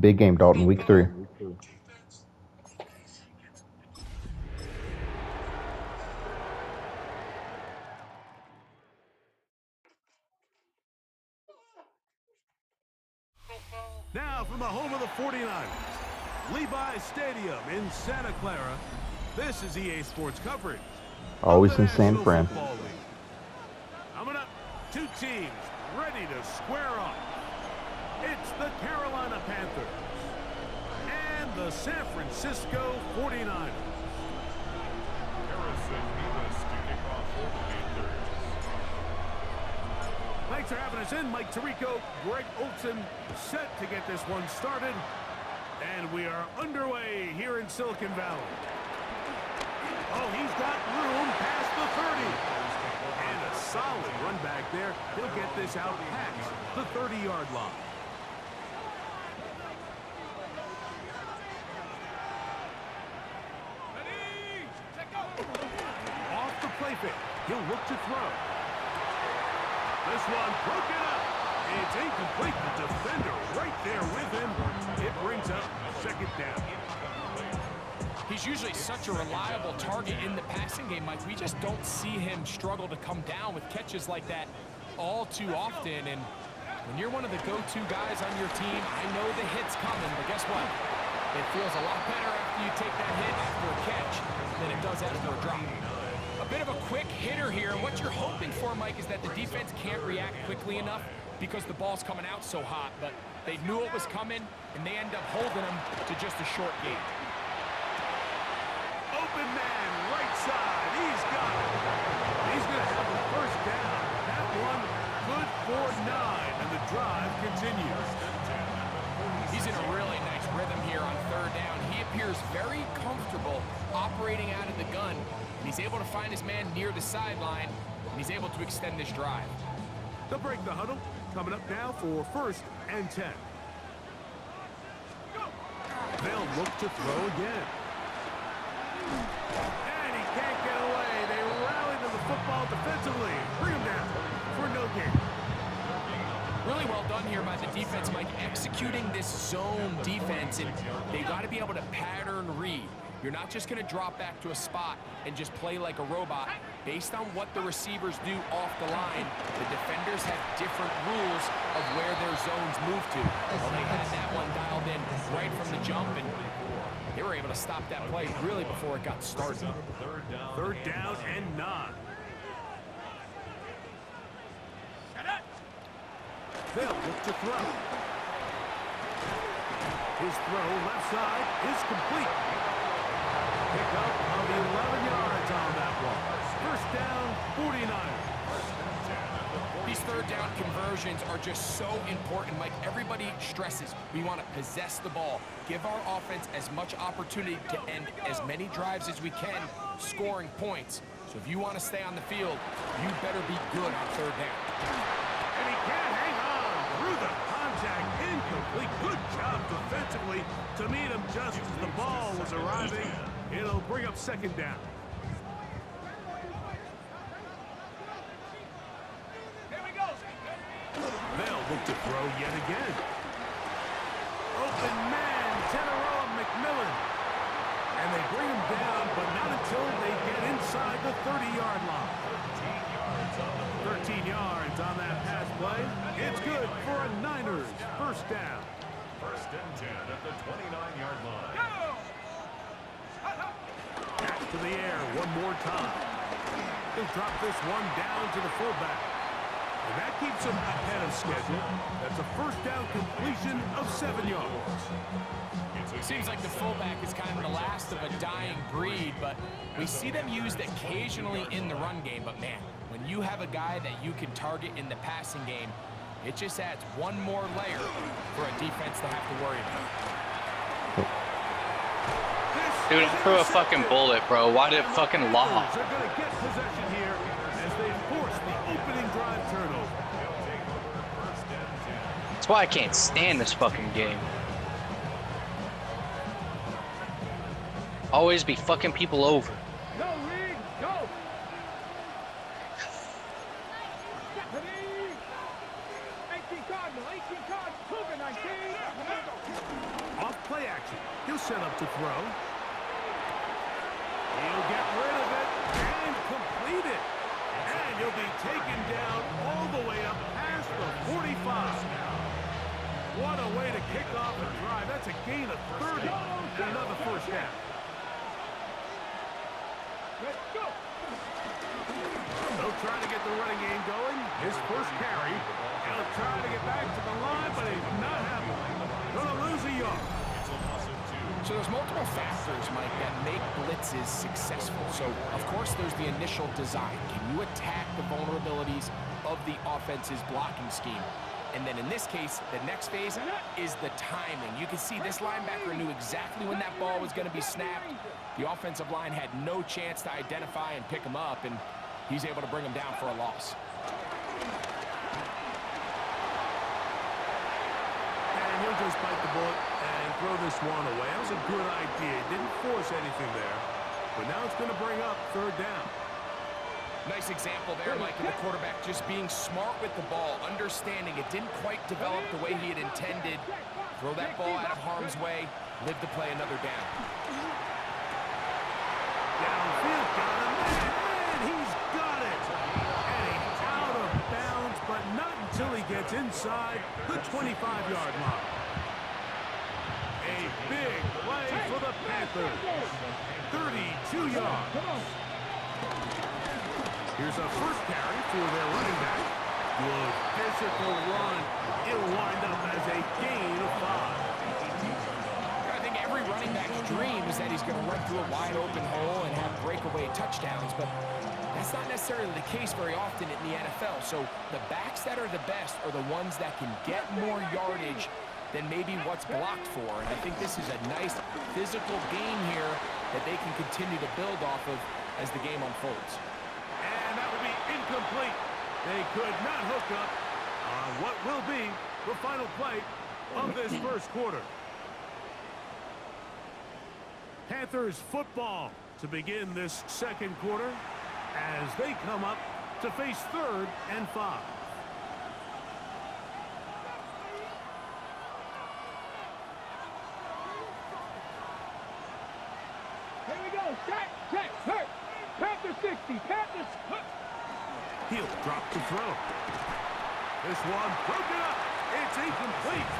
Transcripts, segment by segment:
Big game, Dalton, week 3. Now from the home of the 49ers, Levi's Stadium in Santa Clara, this is EA Sports coverage. Always in San Fran. Coming up, two teams ready to square off. It's the Carolina Panthers and the San Francisco 49ers. Thanks for having us in. Mike Tirico, Greg Olson, set to get this one started. And we are underway here in Silicon Valley. Oh, he's got room past the 30. And a solid run back there. He'll get this out past the 30-yard line. Off the play fake. He'll look to throw. This one broken up. It's incomplete. The defender right there with him. It brings up second down. He's usually such a reliable target in the passing game, Mike. We just don't see him struggle to come down with catches like that all too often. And when you're one of the go-to guys on your team, I know the hit's coming, but guess what? It feels a lot better after you take that hit after a catch than it does after a drop. A bit of a quick hitter here, and what you're hoping for, Mike, is that the defense can't react quickly enough because the ball's coming out so hot, but they knew it was coming, and they end up holding them to just a short game. Open man, right side, he's got it. He's going to have the first down. That one good for 9, and the drive continues. He's in a really nice rhythm here on third down. He appears very comfortable operating out of the gun. And he's able to find his man near the sideline, and he's able to extend this drive. They'll break the huddle. Coming up now for 1st and 10. They'll look to throw again. And he can't get away. They rally to the football defensively. Bring him down for no gain. Really well done here by the defense, Mike, executing this zone defense, and they got to be able to pattern read. You're not just going to drop back to a spot and just play like a robot. Based on what the receivers do off the line, the defenders have different rules of where their zones move to. Well, they had that one dialed in right from the jump, and they were able to stop that play really before it got started. Third down and 9. They'll look to throw. His throw left side is complete. Pick up of 11 yards on that one. First down, 49ers. These third down conversions are just so important, Mike. Everybody stresses we want to possess the ball, give our offense as much opportunity to end as many drives as we can, scoring points. So if you want to stay on the field, you better be good on third down. And he can't hang on through the contact. Incomplete. Good job defensively to meet him just as the ball was arriving. It'll bring up second down. They'll look to throw yet again. Open man, General McMillan. And they bring him down, but not until they get inside the 30-yard line. 13 yards on that pass play. It's good for a Niners first down. 1st and 10 at the 29-yard line. Back to the air one more time. He'll drop this one down to the fullback. And that keeps him ahead of schedule. That's a first down completion of 7 yards. It seems like the fullback is kind of the last of a dying breed, but we see them used occasionally in the run game. But man, when you have a guy that you can target in the passing game, it just adds one more layer for a defense to have to worry about. Dude, I threw a fucking bullet, bro. Why did it fucking lob? They're going to get possession here as they force the opening drive turnover. That's why I can't stand this fucking game. Always be fucking people over. Go, Reed, go! 18 card, 19 card, Cougar 19. He'll set up to throw. He'll get rid of it and complete it. And he'll be taken down all the way up past the 45. What a way to kick off a drive. That's a gain of 30 and another first down. They'll try to get the running game going. His first carry. He'll try to get back to the line, but he's not happy. Gonna lose a yard. So there's multiple factors, Mike, that make blitzes successful. So, of course, there's the initial design. Can you attack the vulnerabilities of the offense's blocking scheme? And then in this case, the next phase is the timing. You can see this linebacker knew exactly when that ball was going to be snapped. The offensive line had no chance to identify and pick him up, and he's able to bring him down for a loss. And he'll just bite the bullet and throw this one away. That was a good idea. He didn't force anything there. But now it's going to bring up third down. Nice example there, Mike, of the quarterback just being smart with the ball, understanding it didn't quite develop the way he had intended. Throw that ball out of harm's way, live to play another down. Downfield, got him, and he's got it. And he's out of bounds, but not until he gets inside the 25-yard line. A big play for the Panthers. 32 yards. Here's a first carry for their running back. Good physical run. It'll wind up as a gain of 5. I think every running back's dream is that he's going to run through a wide open hole and have breakaway touchdowns, but that's not necessarily the case very often in the NFL. So the backs that are the best are the ones that can get more yardage than maybe what's blocked for. And I think this is a nice physical game here that they can continue to build off of as the game unfolds. And that will be incomplete. They could not hook up on what will be the final play of this first quarter. Panthers football to begin this second quarter as they come up to face 3rd and 5. Here we go. Check. Hurt. Panther 60. Panthers. He'll drop the throw. This one broken up. It's incomplete.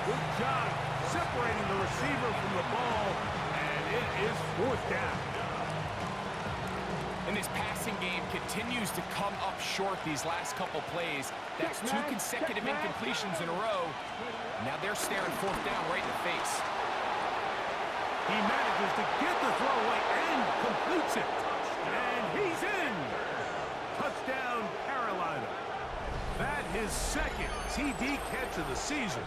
Good job separating the receiver from the ball, and it is 4th down. And this passing game continues to come up short these last couple plays. That's 2 consecutive incompletions in a row. Now they're staring 4th down right in the face. He manages to get the throw away and completes it. And he's in. Touchdown, Carolina. That his second TD catch of the season.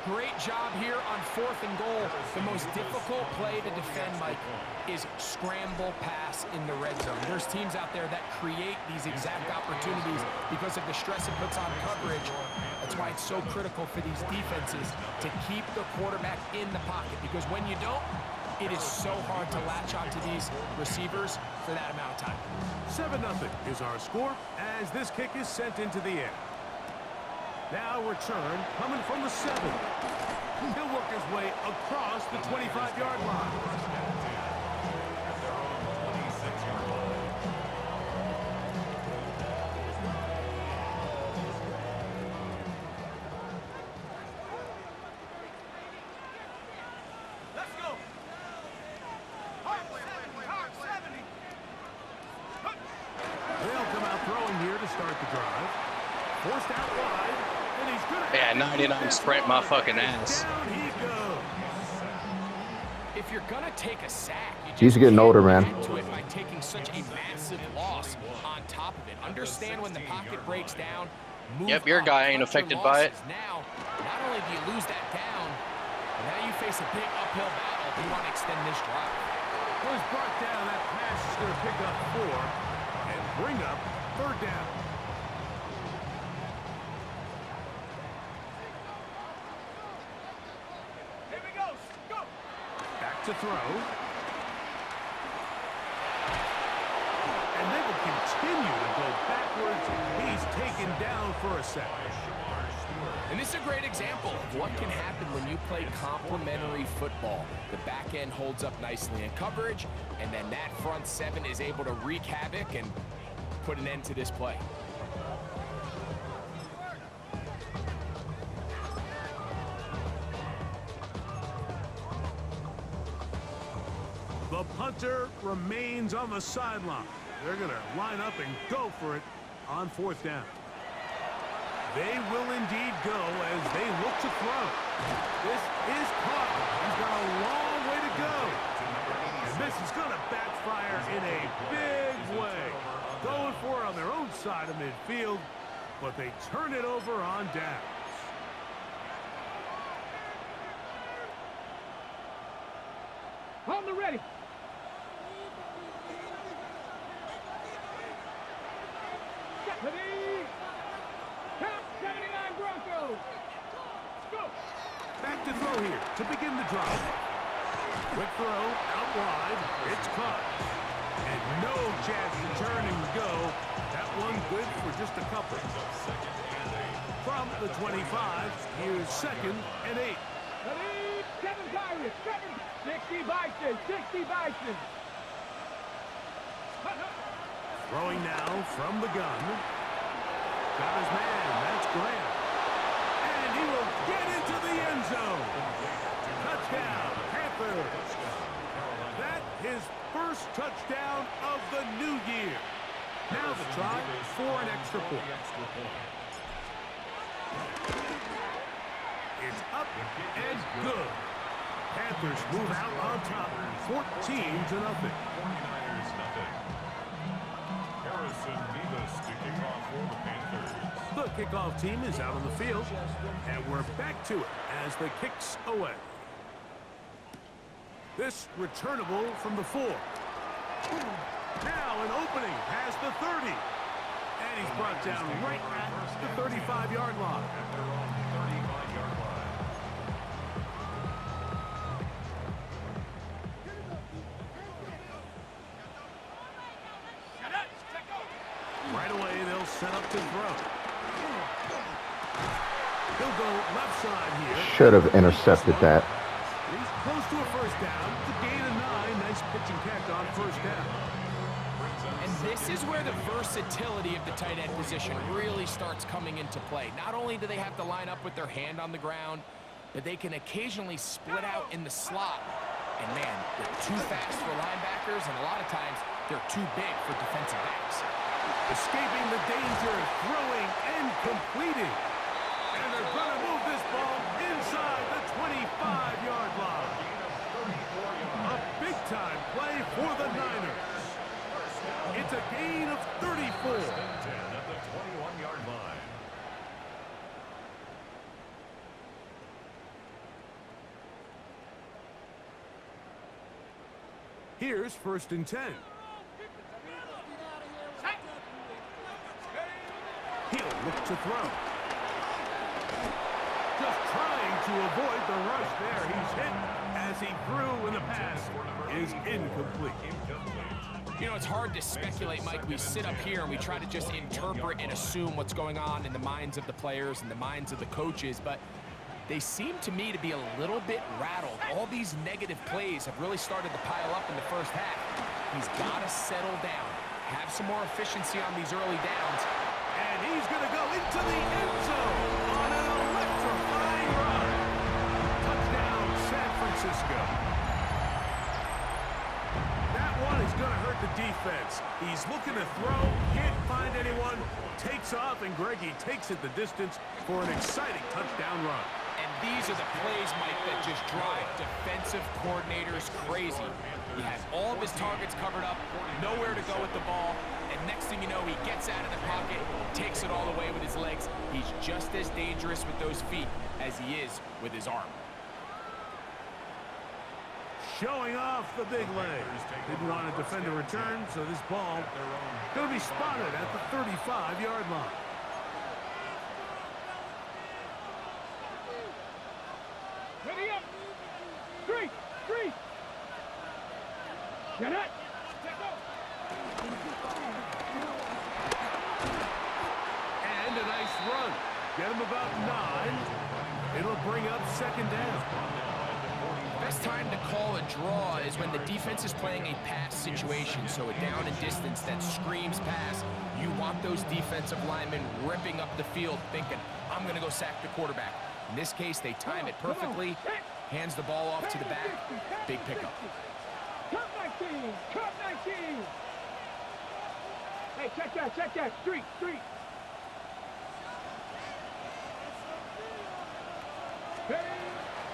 Great job here on 4th and goal. The most difficult play to defend, Mike, is scramble pass in the red zone. There's teams out there that create these exact opportunities because of the stress it puts on coverage. That's why it's so critical for these defenses to keep the quarterback in the pocket, because when you don't, it is so hard to latch onto these receivers for that amount of time. 7-0 is our score as this kick is sent into the air. Now return coming from the 7. He'll work his way across the 25-yard line. Forced out wide, and he's gonna... Yeah, 99 sprint my fucking ass. Down he goes. If you're gonna take a sack, you He's just getting older, man. can't to it by taking such a massive loss on top of it. Understand when the pocket breaks down. Move Yep, your up, guy ain't cut your affected by it. losses. Now, not only do you lose that down, but now you face a big uphill battle if you want to extend this drive. Was brought down. That pass is going to pick up 4 and bring up 3rd down. Here we go. Go. Back to throw. And they will continue to go backwards. He's taken down for a sack. And this This is a great example of what can happen when you play complementary football. The back end holds up nicely in coverage, and then that front seven is able to wreak havoc and put an end to this play. The punter remains on the sideline. They're going to line up and go for it on 4th down. They will indeed go as they look to throw. This is caught. He's got a long way to go. And this is going to backfire in a big way. Going for it on their own side of midfield, but they turn it over on downs. On the ready. Ready. Count 79 Broncos. Go. Back to throw here to begin the drive. Quick throw out wide. It's caught. And no chance to turn and go. That one good for just a couple. From the 25, here's 2nd and 8. Ready. 7 Pirates. 60 Bison. 60 Bison. Throwing now from the gun. Got his man. That's Graham. And he will get into the end zone. Touchdown, Panthers. That his first touchdown of the new year. Now the try for an extra point. It's up and good. Panthers move out on top, 14-0. The kickoff team is out on the field, and we're back to it as the kicks away. This returnable from the 4. Now an opening past the 30. And he's brought down right at the 35-yard line. Right away, they'll set up to throw. He'll go left side here. Should have intercepted that. He's close to a first down. The gain of 9. Nice pitching catch on first down. And this is where the versatility of the tight end position really starts coming into play. Not only do they have to line up with their hand on the ground, but they can occasionally split out in the slot. And man, they're too fast for linebackers, and a lot of times they're too big for defensive backs. Escaping the danger, throwing and completing. And they're going to move this ball inside the 25-yard line. A big-time play for the Niners. It's a gain of 34. At the 21-yard line. Here's 1st and 10. He'll look to throw. Just trying to avoid the rush there. He's hit as he threw, and the pass is incomplete. You know, it's hard to speculate, Mike. We sit up here and we try to just interpret and assume what's going on in the minds of the players and the minds of the coaches, but they seem to me to be a little bit rattled. All these negative plays have really started to pile up in the first half. He's got to settle down, have some more efficiency on these early downs. And he's going to go into the end zone on an electrifying run. Touchdown, San Francisco. That one is going to hurt the defense. He's looking to throw, can't find anyone, takes off, and Greggy takes it the distance for an exciting touchdown run. And these are the plays, Mike, that just drive defensive coordinators crazy. He has all of his targets covered up, nowhere to go with the ball, and next thing you know, he gets out of the pocket, takes it all away with his legs. He's just as dangerous with those feet as he is with his arm. Showing off the big legs. Didn't want to defend a return, so this ball going to be spotted at the 35-yard line. Ready up. 3. Get it. And a nice run. Get him about 9. It'll bring up second down. Best time to call a draw is when the defense is playing a pass situation, so a down and distance that screams pass. You want those defensive linemen ripping up the field thinking, I'm going to go sack the quarterback. In this case, they time it perfectly, hands the ball off to the back, big pickup. Cut 19, cut 19. Hey, check that, street.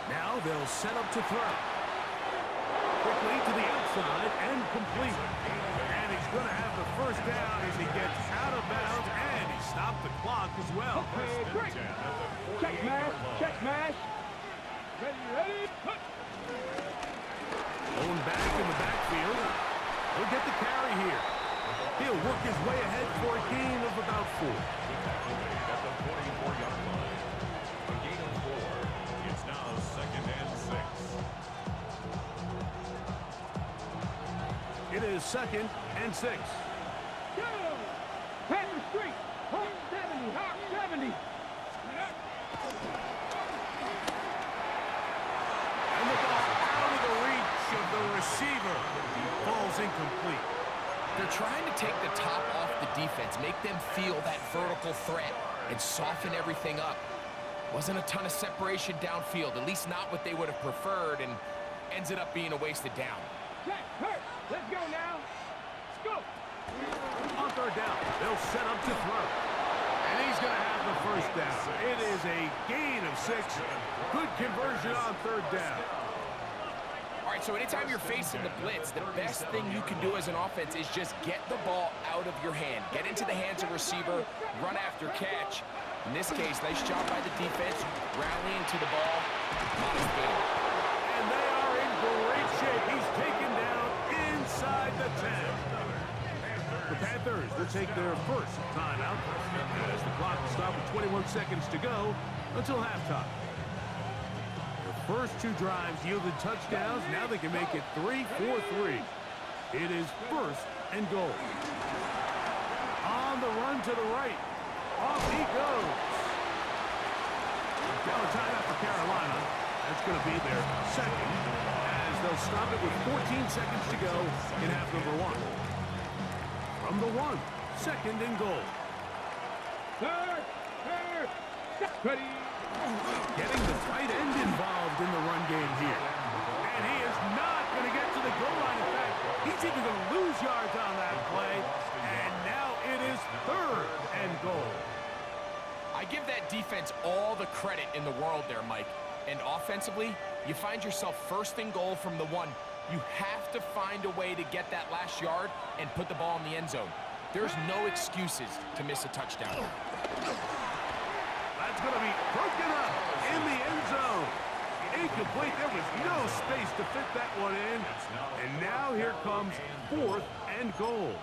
Now they'll set up to throw. Quickly to the outside and complete. And he's going to have the first down as he gets out of bounds, and he stopped the clock as well. Okay, great. Check smash. Ready, put. Going back in the backfield. He'll get the carry here. He'll work his way ahead for a gain of about 4. At the 44-yard line. A gain of 4. It's now 2nd and 6. It is 2nd and 6. Go! Panther Street, Hawk 70. And the ball out of the reach of the receiver. Ball's incomplete. They're trying to take the top off the defense, make them feel that vertical threat, and soften everything up. Wasn't a ton of separation downfield, at least not what they would have preferred, and ends it up being a wasted down. Check, hurt. Let's go now. Let's go. On third down, they'll set up to throw. And he's going to have the first down. It is a gain of 6. Good conversion on third down. All right, so anytime you're facing the blitz, the best thing you can do as an offense is just get the ball out of your hand. Get into the hands of receiver, run after catch. In this case, nice job by the defense, rallying to the ball. Modest gain. And they are in great shape. He's taken down inside the 10. The Panthers will take their first timeout as the clock will stop with 21 seconds to go until halftime. Their first 2 drives yielded touchdowns. Now they can make it 3-4-3. It is 1st and goal. On the run to the right. Off he goes. Now a timeout for Carolina. That's going to be their second as they'll stop it with 14 seconds to go in half number 1. From the 1, 2nd and goal. Third. Ready. Getting the tight end involved in the run game here. And he is not going to get to the goal line. In fact, he's even going to lose yards on that play. And now it is 3rd and goal. I give that defense all the credit in the world there, Mike. And offensively, you find yourself 1st and goal from the 1. You have to find a way to get that last yard and put the ball in the end zone. There's no excuses to miss a touchdown. That's going to be broken up in the end zone. Incomplete. There was no space to fit that one in. And now here comes 4th and goal.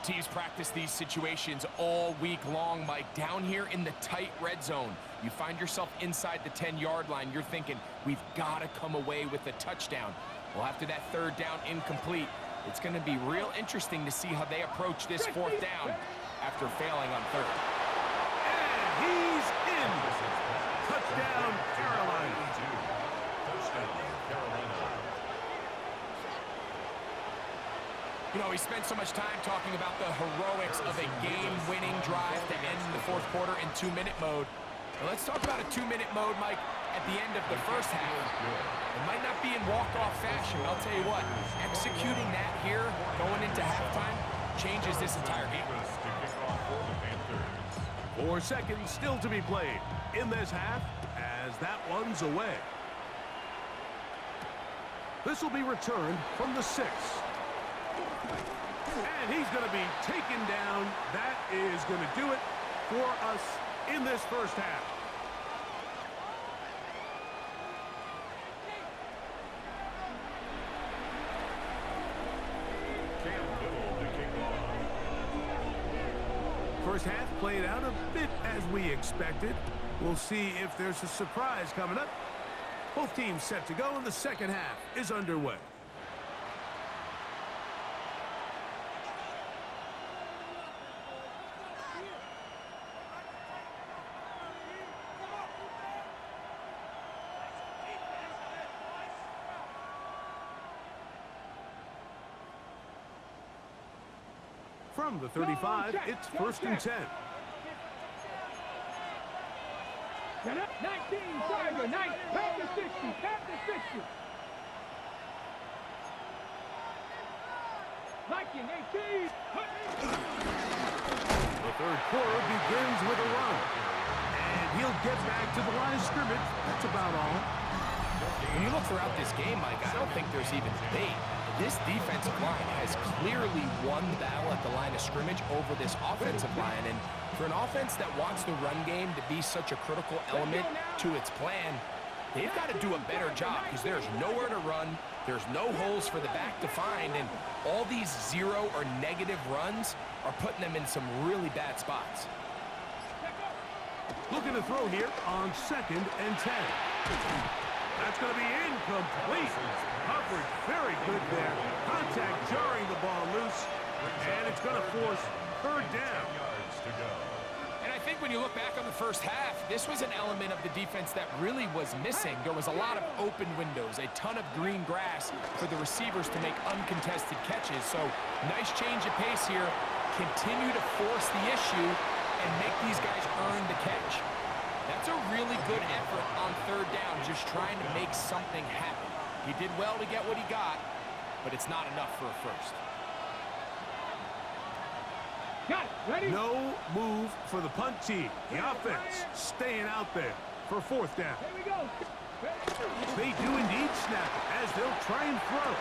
Teams practice these situations all week long, Mike. Down here in the tight red zone, you find yourself inside the 10-yard line. You're thinking, we've got to come away with a touchdown. Well, after that 3rd down incomplete, it's going to be real interesting to see how they approach this 4th down after failing on 3rd. And he's in. Touchdown, Carolina. You know, we spent so much time talking about the heroics of a game-winning drive to end the 4th quarter in 2-minute mode. Well, let's talk about a 2-minute mode, Mike, at the end of the 1st half. It might not be in walk-off fashion, but I'll tell you what, executing that here, going into halftime, changes this entire game. 4 seconds still to be played in this half as that one's away. This will be returned from the 6. And he's going to be taken down. That is going to do it for us in this 1st half. First half played out a bit as we expected. We'll see if there's a surprise coming up. Both teams set to go, and the 2nd half is underway. From the 35, it's first and 10. Set up. 19, Tiger. 9, tap the 60, tap the 60. Viking, 18. The third quarter begins with a run. And he'll get back to the line of scrimmage. That's about all. When you look throughout this game, Mike, I don't think there's even debate. This defensive line has clearly won the battle at the line of scrimmage over this offensive line. And for an offense that wants the run game to be such a critical element to its plan, they've got to do a better job because there's nowhere to run. There's no holes for the back to find. And all these zero or negative runs are putting them in some really bad spots. Looking to throw here on second and 10. That's going to be incomplete. Coverage very good there. Contact jarring the ball loose. And it's going to force third down. And I think when you look back on the first half, this was an element of the defense that really was missing. There was a lot of open windows, a ton of green grass for the receivers to make uncontested catches. So nice change of pace here. Continue to force the issue and make these guys earn the catch. That's a really good effort on third down, just trying to make something happen. He did well to get what he got, but it's not enough for a first. Got it. Ready? No move for the punt team. The offense staying out there for fourth down. Here we go. They do indeed snap as they'll try and throw.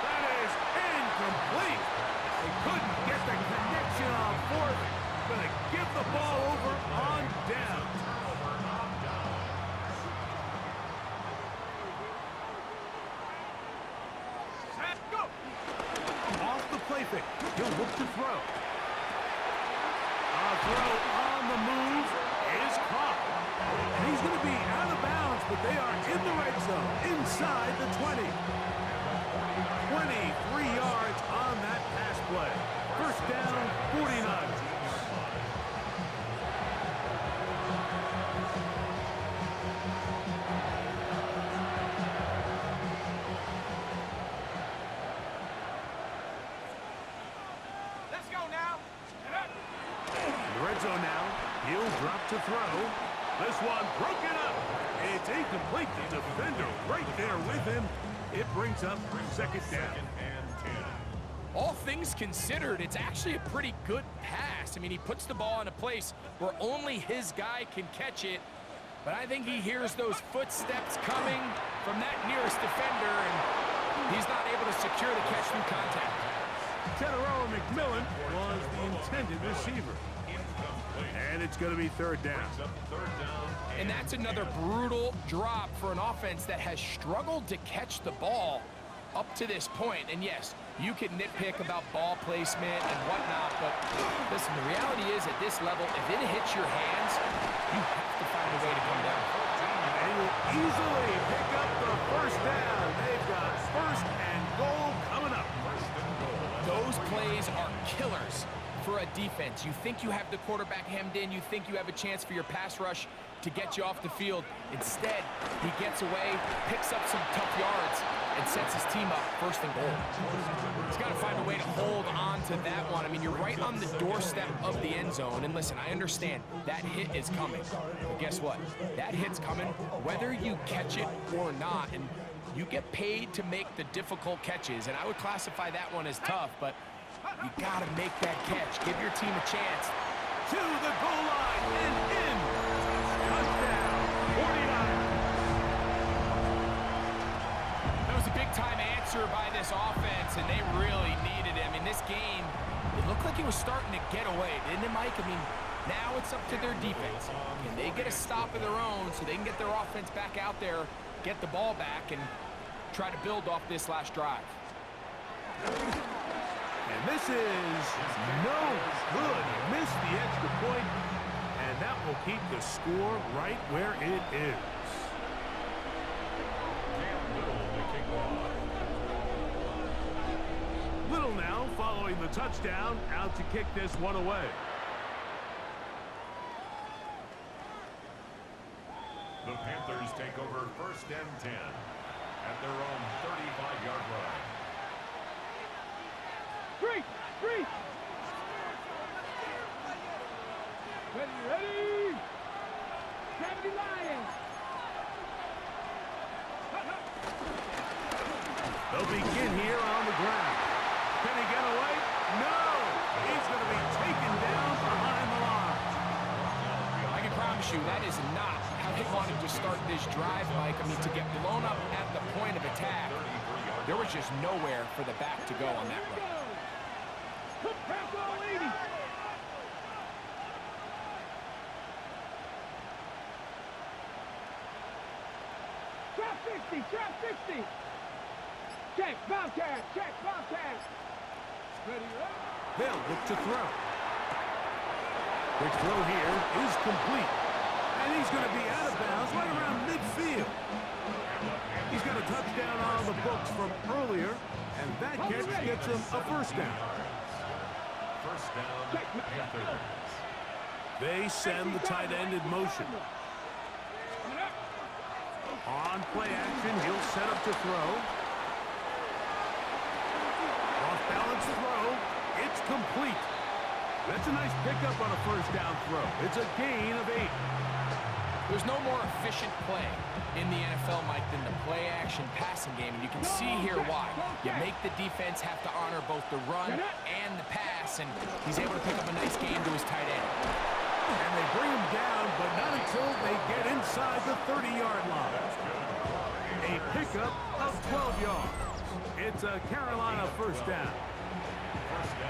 That is incomplete. They couldn't get the connection on fourth. Gonna give the ball over on down. Set, go. Off the play fake. He'll look to throw. A throw on the move is caught. And he's going to be out of bounds, but they are in the red zone, inside the 20. 23 yards on that pass play. First down, 49. Zone now. He'll drop to throw. This one broken up. It's incomplete. The defender right there with him. It brings up second down. All things considered, it's actually a pretty good pass. I mean, he puts the ball in a place where only his guy can catch it. But I think he hears those footsteps coming from that nearest defender, and he's not able to secure the catch through contact. Teteroa McMillan was the intended receiver. And it's going to be third down. And that's another brutal drop for an offense that has struggled to catch the ball up to this point. And yes, you can nitpick about ball placement and whatnot, but listen, the reality is at this level, if it hits your hands, you have to find a way to come down. They will easily pick up the first down. They've got first and goal coming up. Those plays are killers for a defense. You think you have the quarterback hemmed in, you think you have a chance for your pass rush to get you off the field. Instead, he gets away, picks up some tough yards, and sets his team up first and goal. He's got to find a way to hold on to that one. I mean, you're right on the doorstep of the end zone, and listen, I understand that hit is coming. But guess what? That hit's coming whether you catch it or not, and you get paid to make the difficult catches, and I would classify that one as tough, but you got to make that catch. Give your team a chance. To the goal line and in. Touchdown, 49. That was a big-time answer by this offense, and they really needed him. In this game, it looked like it was starting to get away, didn't it, Mike? I mean, now it's up to their defense. Can they get a stop of their own so they can get their offense back out there, get the ball back, and try to build off this last drive? And this is no good. Missed the extra point, and that will keep the score right where it is. Little now following the touchdown, out to kick this one away. The Panthers take over first and 10 at their own 35-yard line. 3, Three. Ready. Gravity Lions. They'll begin here on the ground. Can he get away? No! He's going to be taken down behind the line. I can promise you that is not how they wanted to start this drive, Mike. I mean, to get blown up at the point of attack, there was just nowhere for the back to go on that run. Pass all 80. Trap 60. Check, Bobcat. Ready, They'll look to throw. Quick throw here is complete. And he's going to be out of bounds right around midfield. He's got a touchdown on the books from earlier, and that catch gets him a first down. First down, Panthers. They send the tight end in motion. On play action, he'll set up to throw. Off balance throw. It's complete. That's a nice pickup on a first down throw. It's a gain of 8. There's no more efficient play in the NFL, Mike, than the play-action passing game, and you can see here why. You make the defense have to honor both the run and the pass, and he's able to pick up a nice gain to his tight end. And they bring him down, but not until they get inside the 30-yard line. A pickup of 12 yards. It's a Carolina first down.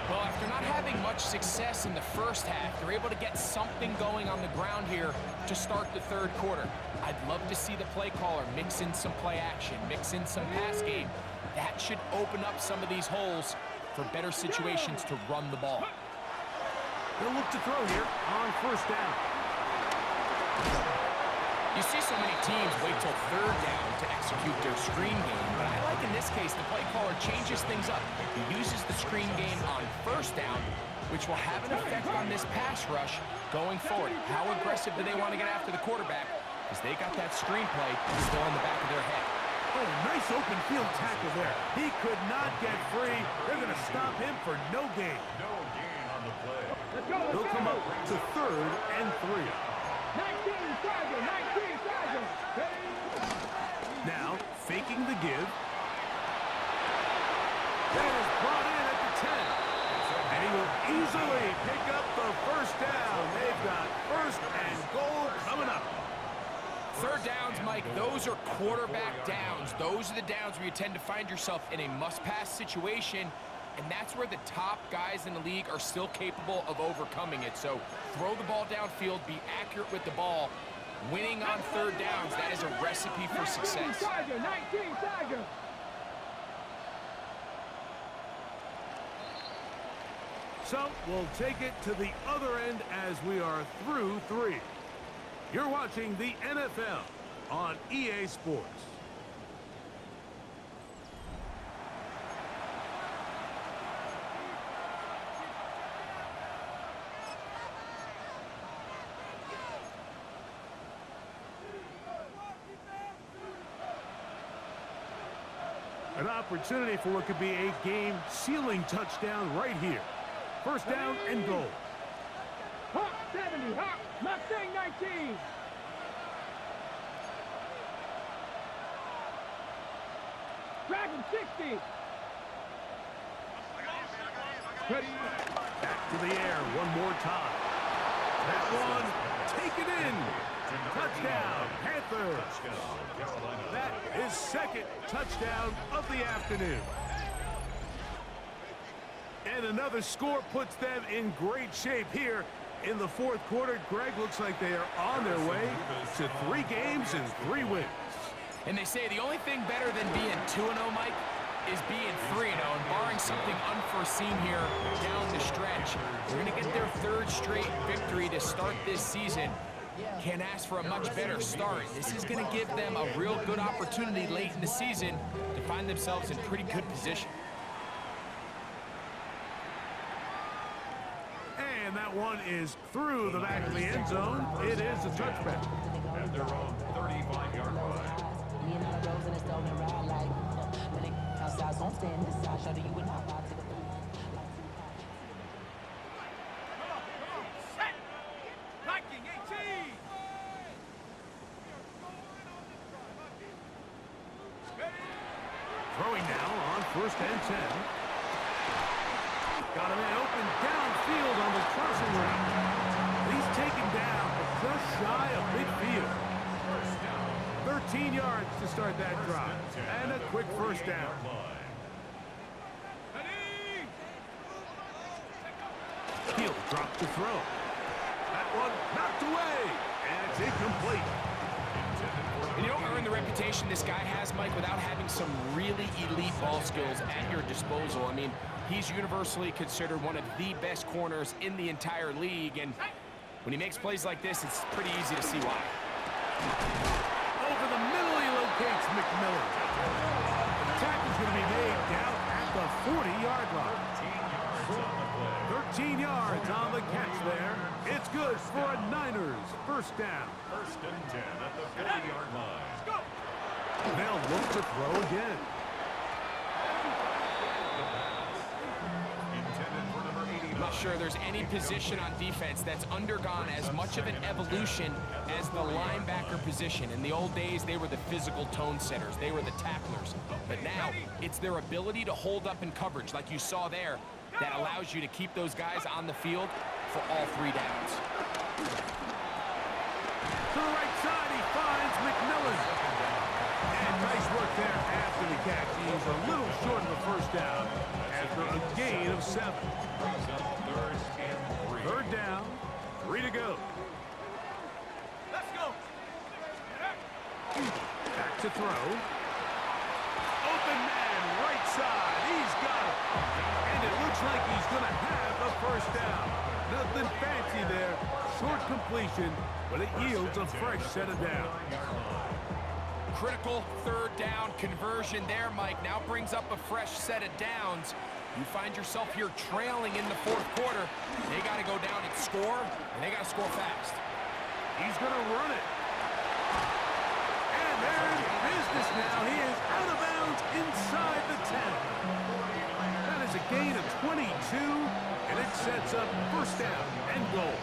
Well, after not having much success in the first half, they're able to get something going on the ground here to start the third quarter. I'd love to see the play caller mix in some play action, mix in some pass game. That should open up some of these holes for better situations to run the ball. They'll look to throw here on first down. You see so many teams wait till third down to execute their screen game, but I like in this case the play caller changes things up. He uses the screen game on first down, which will have an effect on this pass rush going forward. How aggressive do they want to get after the quarterback? Because they got that screen play still in the back of their head. Oh, nice open field tackle there. He could not get free. They're going to stop him for no gain. No gain on the play. They'll come up to 3rd and 3. 19 Tiger. Now, faking the give. That is brought in at the 10. And he will easily pick up the first down. They've got 1st and goal coming up. Third downs, Mike, those are quarterback downs. Those are the downs where you tend to find yourself in a must-pass situation, and that's where the top guys in the league are still capable of overcoming it. So throw the ball downfield, be accurate with the ball. Winning on third downs, that is a recipe for success. 19 Tiger. So we'll take it to the other end as we are through 3. You're watching the NFL on EA Sports. An opportunity for what could be a game-sealing touchdown right here. First down and goal. Hawk 70, Hawk, Mustang 19. Dragon 60. Ready. Back to the air one more time. That one, take it in. Touchdown, Panthers. That is 2nd touchdown of the afternoon. And another score puts them in great shape here in the 4th quarter. Greg, looks like they are on their way to 3 games and 3 wins. And they say the only thing better than being 2-0, Mike, is being 3-0. And barring something unforeseen here down the stretch, they're going to get their 3rd straight victory to start this season. Can't ask for a much better start. This is going to give them a real good opportunity late in the season to find themselves in pretty good position. And that one is through the back of the end zone. It is a touchback. At their own 35-yard line. first and 10. Got a man open downfield on the crossing route. He's taken down, but just shy of midfield. 13 yards to start that drive. And a quick first down. He'll drop the throw. That one knocked away. And it's incomplete. And you don't earn the reputation this guy has, Mike, without having some really elite ball skills at your disposal. I mean, he's universally considered one of the best corners in the entire league. And when he makes plays like this, it's pretty easy to see why. Over the middle, he locates McMillan. The tackle's going to be made down at the 40-yard line. 13 yards on the catch there. It's good for a Niners first down. First and 10 at the 40-yard line. They'll look to throw again. I'm not sure there's any position on defense that's undergone as much of an evolution as the linebacker position. In the old days, they were the physical tone setters. They were the tacklers. But now, it's their ability to hold up in coverage, like you saw there, that allows you to keep those guys on the field for all 3 downs. To the right side, he finds McMillan. And nice work there after the catch. He's a little short of the first down after a gain of 7. Third down, 3 to go. Let's go. Back to throw. Open man, right side. He's got it. And it looks like he's going to have the first down. Nothing fancy there. Short completion, but it yields a fresh set of downs. Critical 3rd down conversion there, Mike. Now brings up a fresh set of downs. You find yourself here trailing in the 4th quarter. They got to go down and score, and they got to score fast. He's going to run it. And they're in business now. He is out of bounds inside the 10. That is a gain of 22, and it sets up first down and goal.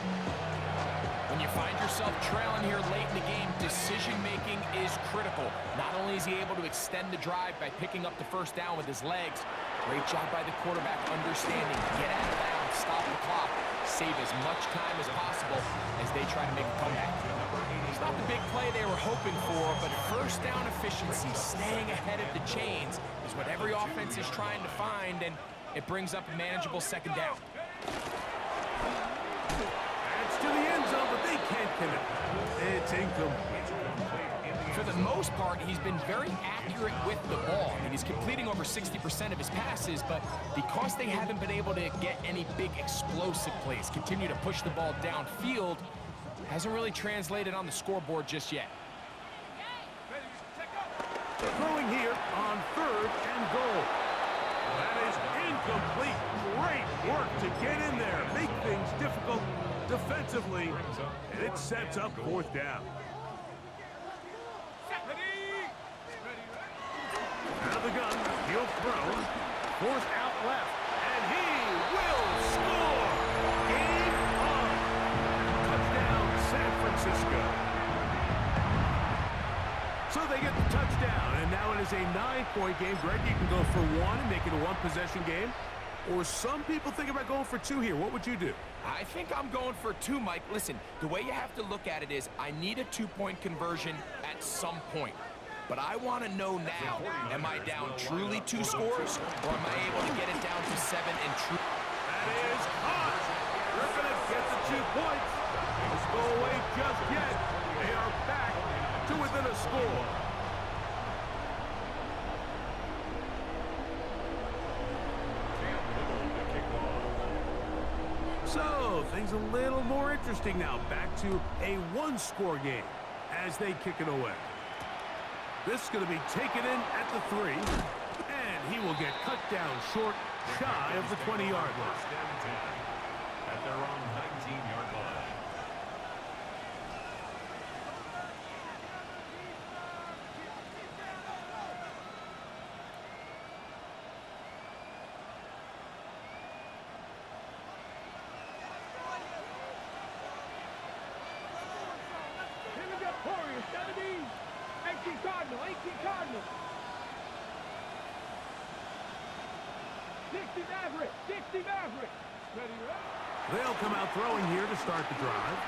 When you find yourself trailing here late in the game, decision-making is critical. Not only is he able to extend the drive by picking up the first down with his legs, great job by the quarterback understanding, get out of bounds, stop the clock, save as much time as possible as they try to make a comeback. It's not the big play they were hoping for, but first down efficiency, staying ahead of the chains, is what every offense is trying to find, and it brings up a manageable 2nd down. To the end zone, but they can't connect. It's incomplete. For the most part, he's been very accurate with the ball. I mean, he's completing over 60% of his passes, but because they haven't been able to get any big explosive plays, continue to push the ball downfield, hasn't really translated on the scoreboard just yet. Throwing here on 3rd and goal. That is incomplete. Great work to get in there, make things difficult defensively, and it sets up 4th down. Out of the gun, he'll throw, forced out left, and he will score! Game on! Touchdown, San Francisco. So they get the touchdown, and now it is a 9-point game. Greg, you can go for 1 and make it a 1-possession game. Or some people think about going for 2 here. What would you do? I think I'm going for 2, Mike. Listen, the way you have to look at it is I need a 2-point conversion at some point. But I want to know now, am I down truly 2 scores, or am I able to get it down to 7 and true? That is hot. They're going to get the 2 points. Don't go away just yet. They are back to within a score. So, things a little more interesting now. Back to a 1-score game as they kick it away. This is going to be taken in at the 3, and he will get cut down short, shy of the 20-yard line. At their own 19-yard line. Here we go, Warriors, 17. 18 Cardinal, 18 Cardinal. 60 Maverick. 60 Maverick. Ready, ready. They'll come out throwing here to start the drive.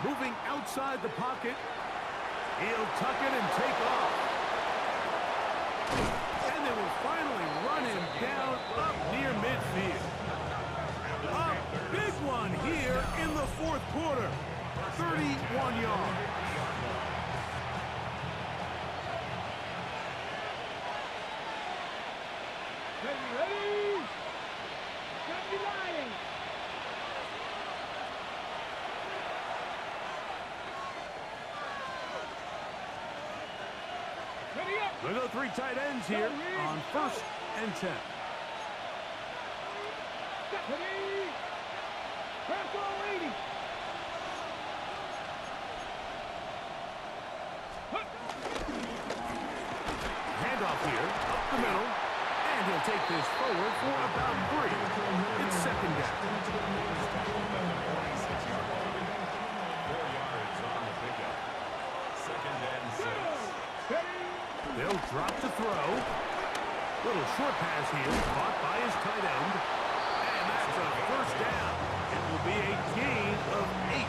Moving outside the pocket. He'll tuck it and take off. And they will finally run him down up near midfield. A big one here in the fourth quarter. 31 yards. Ready, ready. Got me lying. Ready up. We'll go three tight ends here on 1st and 10. Ready. Purple 80. Handoff here, up the middle, and he'll take this forward for about 3. It's second down. 4 yards on the pickup. 2nd and 6. They'll drop to throw. Little short pass here, caught by his tight end. And that's a first down. It will be a gain of 8.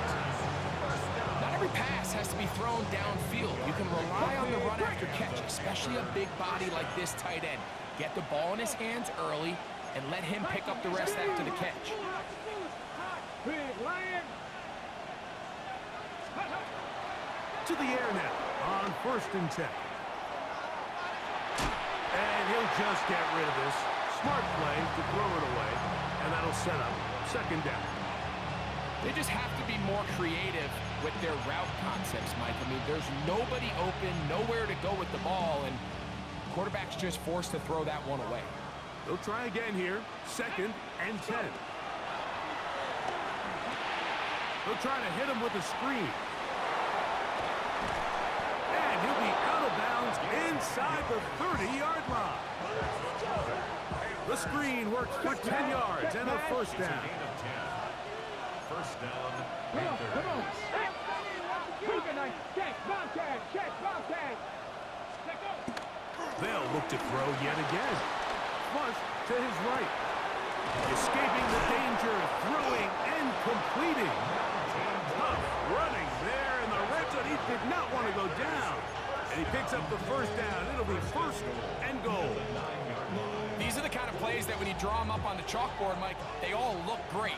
Not every pass has to be thrown downfield. You can rely on the run after catch, especially a big body like this tight end. Get the ball in his hands early and let him pick up the rest after the catch. Big lion. To the air now on 1st and 10. And he'll just get rid of this. Smart play to throw it away. And that'll set up 2nd down. They just have to be more creative with their route concepts, Mike. I mean, there's nobody open, nowhere to go with the ball, and quarterback's just forced to throw that one away. They'll try again here. 2nd and 10. They'll try to hit him with a screen. And he'll be out of bounds inside the 30-yard line. The screen works for 10 yards and a first down. Gain of 10. First down, Come on, Panthers. come on. Cougar night. Check, Bobcat. Check, Bobcat. Check up. They'll look to throw yet again. Flush to his right. Escaping the danger, throwing and completing. Tough running there in the red zone. He did not want to go down. And he picks up the first down. It'll be 1st and goal. These are the kind of plays that when you draw them up on the chalkboard, Mike, they all look great.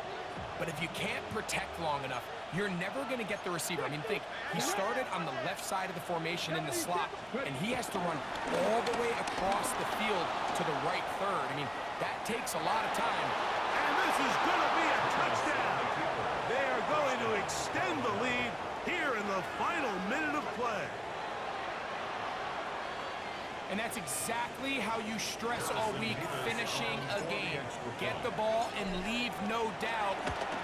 But if you can't protect long enough, you're never going to get the receiver. I mean, think, he started on the left side of the formation in the slot, and he has to run all the way across the field to the right third. I mean, that takes a lot of time. And this is going to be a touchdown. They are going to extend the lead here in the final minute of play. And that's exactly how you stress all week, finishing a game. Get the ball and leave no doubt.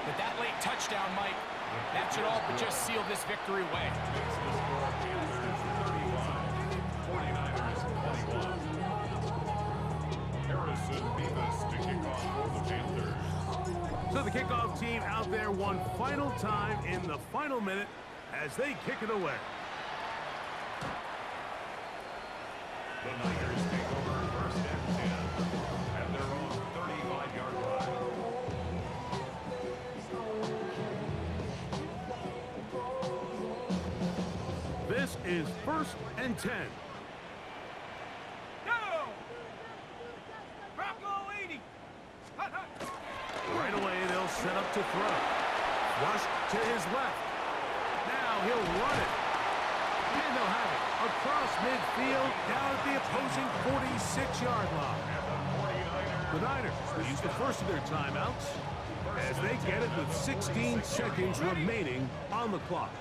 But that late touchdown, Mike, that should all but just seal this victory away. Makes the score Panthers 35, 49ers 21. Harrison Beavis to kick off for the Panthers. So the kickoff team out there one final time in the final minute as they kick it away. The Niners take over 1st and 10 at their own 35-yard line. This is 1st and 10. Go! Bronco 80. Right away, they'll set up to throw. Rush to his left. Now he'll run it. And they'll have it across midfield down at the opposing 46-yard line. The Niners will use the first of their timeouts as they get it with 16 seconds remaining on the clock.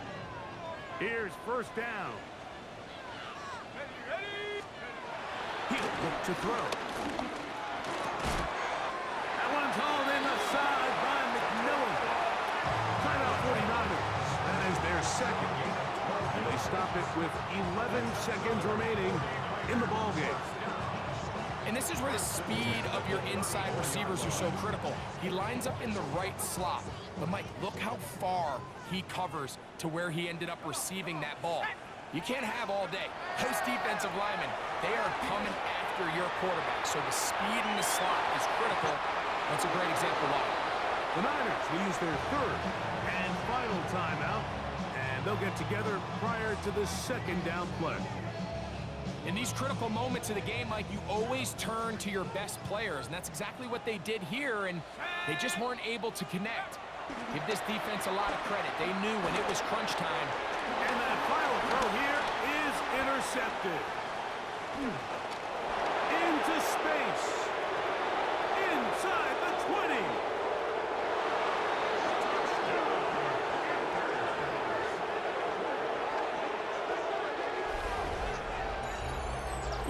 Here's 1st down. He'll look to throw. That one's hauled in the side by McMillan. Timeout 49ers. That is their second. And they stop it with 11 seconds remaining in the ballgame. And this is where the speed of your inside receivers are so critical. He lines up in the right slot. But, Mike, look how far he covers to where he ended up receiving that ball. You can't have all day. Those defensive linemen, they are coming after after your quarterback. So the speed in the slot is critical. That's a great example why. The Niners will use their third and final timeout, and they'll get together prior to the second down play. In these critical moments of the game, Mike, you always turn to your best players, and that's exactly what they did here, and they just weren't able to connect. Give this defense a lot of credit. They knew when it was crunch time. And that final throw here is intercepted. Into space. Inside the 20.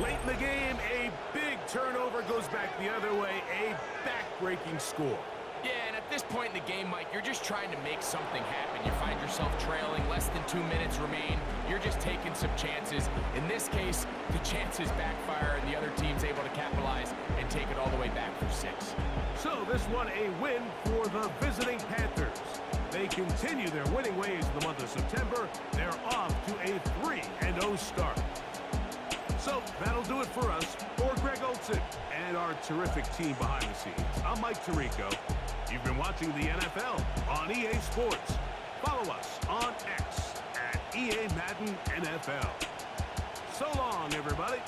Late in the game, a big turnover goes back the other way. A back-breaking score. Yeah, and at this point in the game, Mike, you're just trying to make something happen. You find yourself trailing, less than 2 minutes remain. You're just taking some chances. In this case, the chances backfire, and the other team's able to capitalize and take it all the way back for 6. So this one a win for the visiting Panthers. They continue their winning ways in the month of September. They're off to a 3-0 start. So that'll do it for us. For Greg Olsen and our terrific team behind the scenes, I'm Mike Tirico. You've been watching the NFL on EA Sports. Follow us on X at EA Madden NFL. So long, everybody.